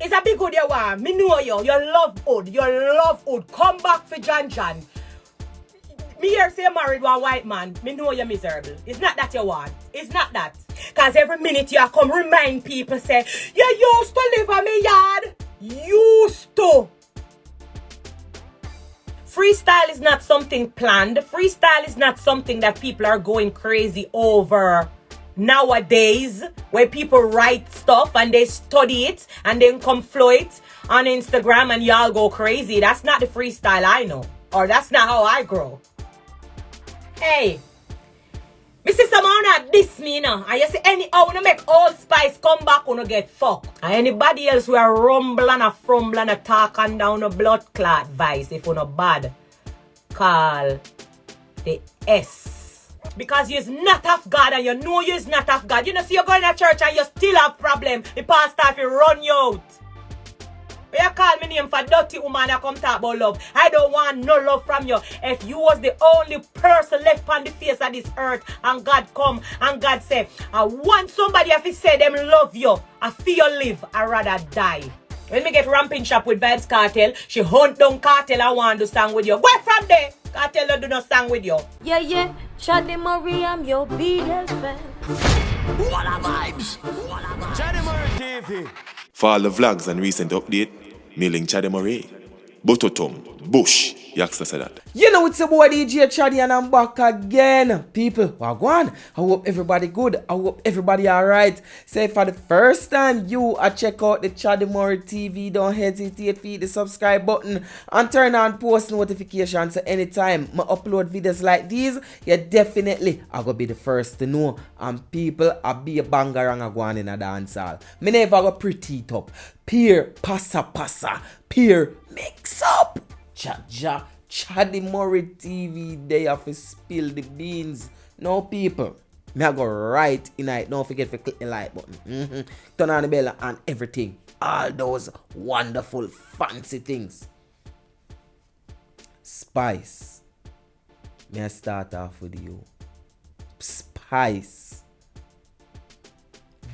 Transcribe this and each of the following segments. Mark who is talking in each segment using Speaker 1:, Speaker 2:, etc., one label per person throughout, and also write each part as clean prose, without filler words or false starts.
Speaker 1: It's a big good you want. Me know you. You love hood. You love hood. Come back for John John. Me here say you married one white man. Me know you're miserable. It's not that you want. It's not that. Because every minute you come remind people say, you used to live on me yard. Used to. Freestyle is not something planned. Freestyle is not something that people are going crazy over nowadays, where people write stuff and they study it and then come flow it on Instagram and y'all go crazy. That's not the freestyle I know. Or that's not how I grow. Hey, Mr. Samana, this me now. And you see anyhow when you make Old Spice come back, when you get fucked. And anybody else who are rumble and a frumble and a talk and down a blood clot vice, if you're not bad, call the S. Because you're not of God and you know you're not of God. You know, see you going to church and you still have problem. The pastor if you run you out. You call me name for dirty woman that come talk about love. I don't want no love from you. If you was the only person left on the face of this earth and God come and God say, I want somebody if he say them love you, I feel you live, I rather die. When me get ramping shop with Vibes Cartel, she hunt down Cartel and want to sing with you. Go from there. Cartel do not sing with you.
Speaker 2: Yeah. Chaddy Marie, I'm your biggest fan.
Speaker 3: What a vibes. Chaddy Marie TV.
Speaker 4: For all the vlogs and recent update, mailing Chaddy Marie. Bototom, Bush, Yaksta said that.
Speaker 5: You know it's your boy DJ Chaddy and I'm back again. People, wagwan. I hope everybody good. I hope everybody alright. Say for the first time you check out the Chaddy Marie TV, don't hesitate to hit the subscribe button and turn on post notifications so anytime I upload videos like these, you definitely are gonna be the first to know. And people, I be a banger and a go on in a dance hall. Me never go pretty it up. Peer passa, peer mix up. Chaddy Marie TV, they have to spill the beans. No people, me I go right in it. Don't forget to click the like button. Turn on the bell and everything. All those wonderful fancy things. Spice. May I start off with you? Spice.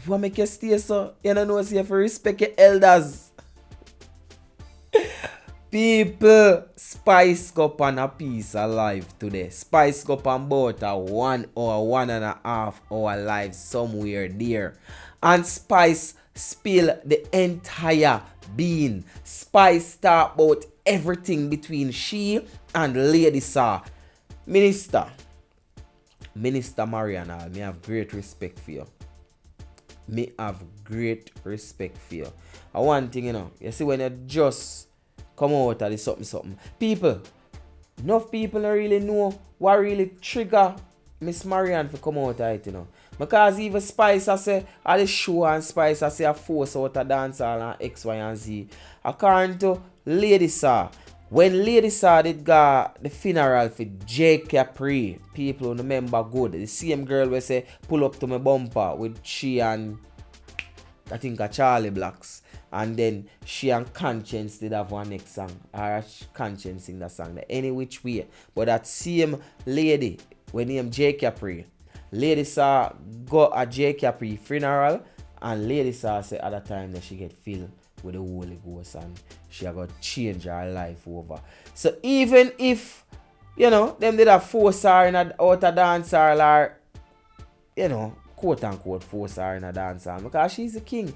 Speaker 5: What make you stay so? You don't know, so you have to respect your elders. People, Spice up on a piece of life today. Spice up on about a 1 or 1.5 hour live somewhere there. And Spice spill the entire bean. Spice talk about everything between she and Lady Saw. Minister Mariana, me have great respect for you. Me have great respect for you. And one thing, you see when you just come out of the something. People, enough people don't really know what really trigger Miss Marianne to come out of it, Because even Spice, I say, at the show and Spice, I say, I force out a dance and X, Y, and Z. According to Lady Saw, when Lady Saw did go the funeral for J. Capri, people remember good. The same girl will say, pull up to my bumper with she and, I think, a Charlie Blacks. And then she and Conscience did have one next song. Or Conscience sing that song. Any which way. But that same lady, when named J. Capri, Lady Saw got a J. Capri funeral. And Lady Saw said at the time that she get filled with the Holy Ghost. And she got change her life over. So even if, them did a force her in out a dance hall or, quote unquote force her in a dance hall. Because she's a king.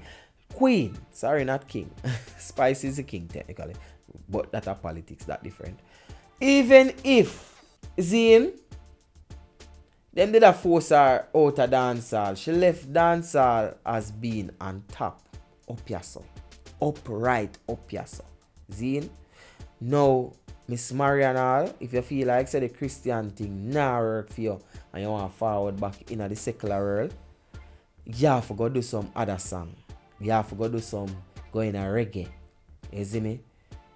Speaker 5: Queen, sorry, not king. Spice is the king technically, but that are politics, that different. Even if Zane, them did a force her out of dancehall, she left dancehall as being on top, up your so, upright up your so. Zane, now Miss Marianne, if you feel like say the Christian thing now work for you and you want to forward back in the secular world, you have to go do some other song. You have to go do some going a reggae. You see me?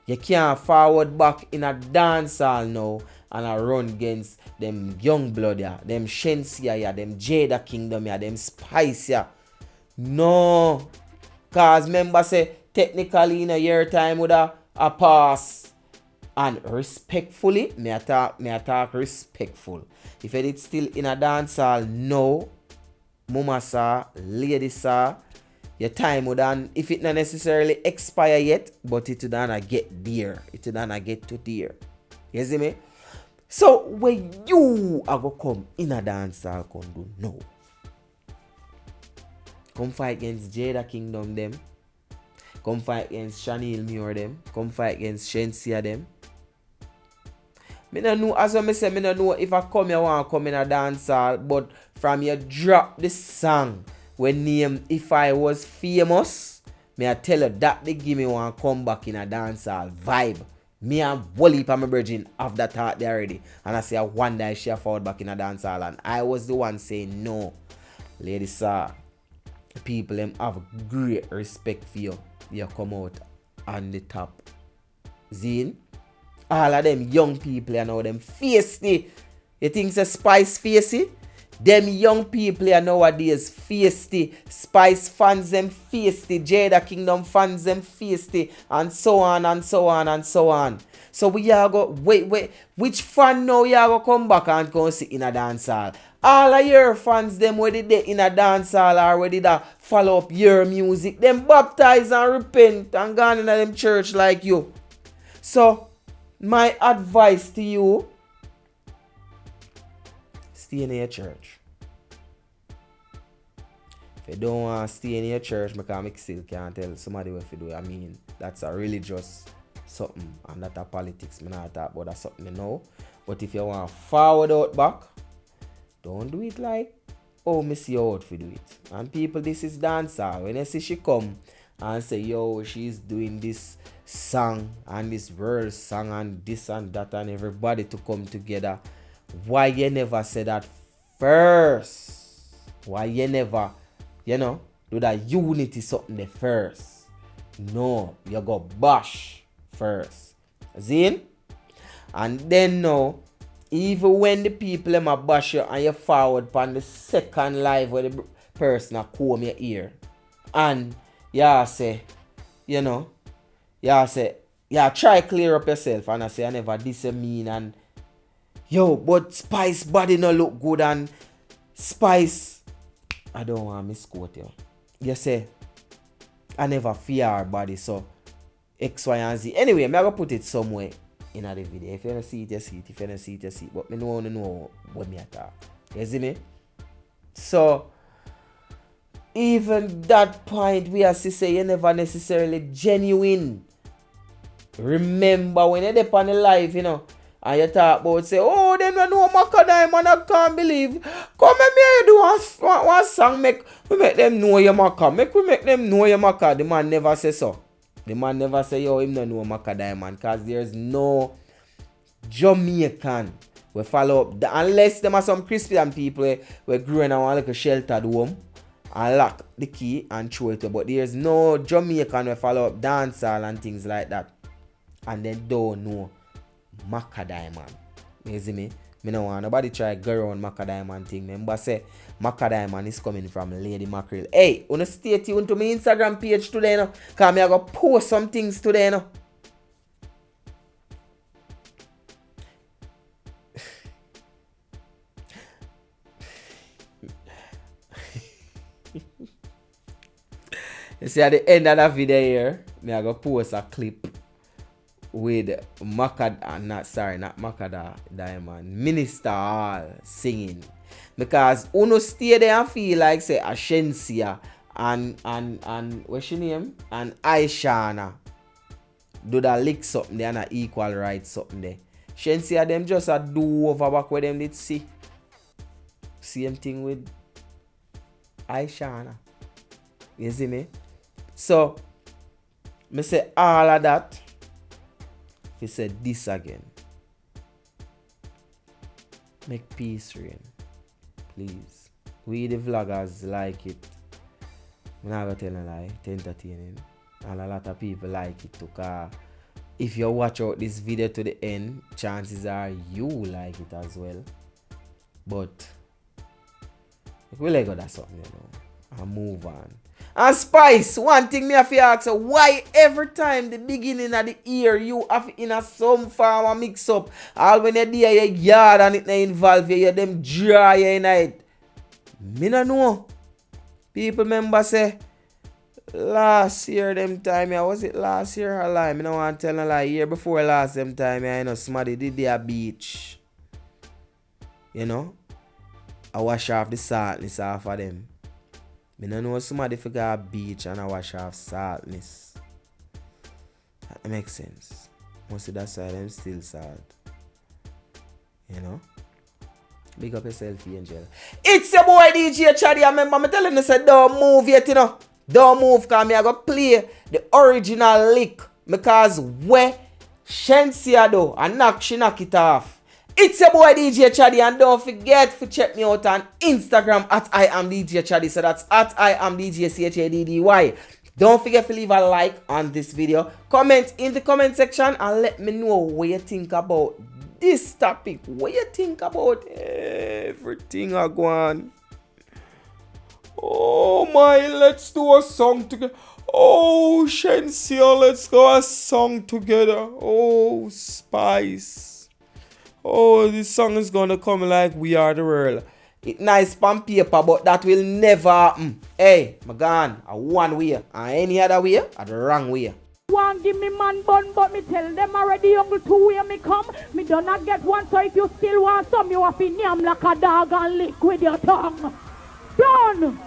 Speaker 5: You can't forward back in a dancehall now and a run against them young blood ya, them Shensia ya, them Jada Kingdom ya, them Spice ya. No. Cause member say technically in a year time would a pass. And respectfully, me I talk respectful. If it's still in a dancehall, no. Mama saw, lady saw, your time would if it not necessarily expire yet, but it would get there. It would get to there. You see me? So when you are going to come in a dance hall, come do no. Come fight against Jada Kingdom them. Come fight against Chanel Muir them. Come fight against Shensia them. Me no know, as I say, me no know if I come here want to come in a dance hall, but from you drop the song when name If I Was Famous, me I tell you that they give me one come back in a dance hall vibe. Me and Wally for my virgin have that thought there already. And I say I wonder if she forward back in a dance hall, and I was the one saying no. Ladies, sir, people them have great respect for you. You come out on the top. Zine? All of them young people, you know, them feisty. You think it's a Spice feisty? Them young people here nowadays feisty. Spice fans them feisty. Jada Kingdom fans them feisty. And so on and so on and so on. So we are go wait. Which fan now you are go come back and go sit in a dance hall? All of your fans them where they in a dance hall or where they follow up your music. Them baptize and repent and gone in a them church like you. So my advice to you, stay in your church. If you don't want to stay in your church, because I still can't tell somebody what to do. I mean, that's a religious something, and that's a politics. I'm not talking about that something, you know. But if you want to forward out back, don't do it like, oh, me see you out for do it. And people, this is dancer. When you see she come and say, yo, she's doing this song and this world song and this and that, and everybody to come together, why you never say that first? Why you never, do that unity something there first? No, you go bash first. Zin? And then now, even when the people them a bash you and you forward on the second live where the person a comb your ear, and you say, try clear up yourself, and I say I never this mean, and but Spice body no look good, and Spice, I don't want to misquote you. You say I never fear her body, so X, Y, and Z. Anyway, I'm gonna put it somewhere in the video. If you don't see it, you see it. If you don't see it, you see it. But I don't know what me talk. You see me? So even that point, we have to say you never necessarily genuine. Remember when you're there on the live, and you talk about say, oh, them don't know Macadam, and I can't believe. Come and me do one song, we make them know your Maca. We make them know your Maca. The man never say so. The man never say, yo, him don't know Macadam, because there's no Jamaican we follow up. Unless them are some Christian people we grew in a little sheltered home and lock the key and throw it up. But there's no Jamaican we follow up dancehall and things like that, and they don't know Macadam. You see me? Me no want nobody try go around Macadam thing. Remember say Macadam is coming from Lady Mackerel. Hey, wanna stay tuned to my Instagram page today, because me I go post some things today, You see, at the end of the video here, me I go post a clip with not Macada Diamond, Minister Hall singing. Because uno stay there and feel like say Ashensia and what's she name? And Aishana do that lick something there and a equal rights something there. Shensia them just a do over back where them did see. Same thing with Aishana. You see me? So me say all of that. He said this again. Make peace reign. Please. We the vloggers like it. I'm not gonna tell a lie. It's entertaining. And a lot of people like it too. If you watch out this video to the end, chances are you like it as well. But we'll let go that something, and move on. And Spice, one thing me have to ask you, why every time the beginning of the year you have in a some form of mix up, all when you're there your yard and it not involve you them dry in it. Me no know. People remember say last year them time, was it last year or lie? I don't want to tell a lie. Year before last them time, you know, somebody did their beach. You know? I wash off the saltness off of them. I don't know somebody forgot a beach and I wash off saltness. That makes sense. Mostly that's why them still salt. You know? Big up yourself, Angel. It's your boy DJ Chaddy. I remember me telling you, say, don't move yet, you know. Don't move, because I go play the original lick. Because where Shensia do, and she knock it off. It's your boy DJ Chaddy, and don't forget to check me out on Instagram at I am DJ Chaddy. So that's at I am DJ CHADDY. Don't forget to leave a like on this video. Comment in the comment section and let me know what you think about this topic. What you think about everything I go on. Oh my, let's do a song together. Oh, Shensia, let's go a song together. Oh, Spice. Oh, this song is gonna come like We Are the World. It nice on paper, but that will never happen. Hey, my gun, a one way. And any other way, a the wrong way.
Speaker 6: Want give me man bun, but me tell them already uncle two way me come. Me do not get one, so if you still want some, you have to yam like a dog and lick with your tongue. Done!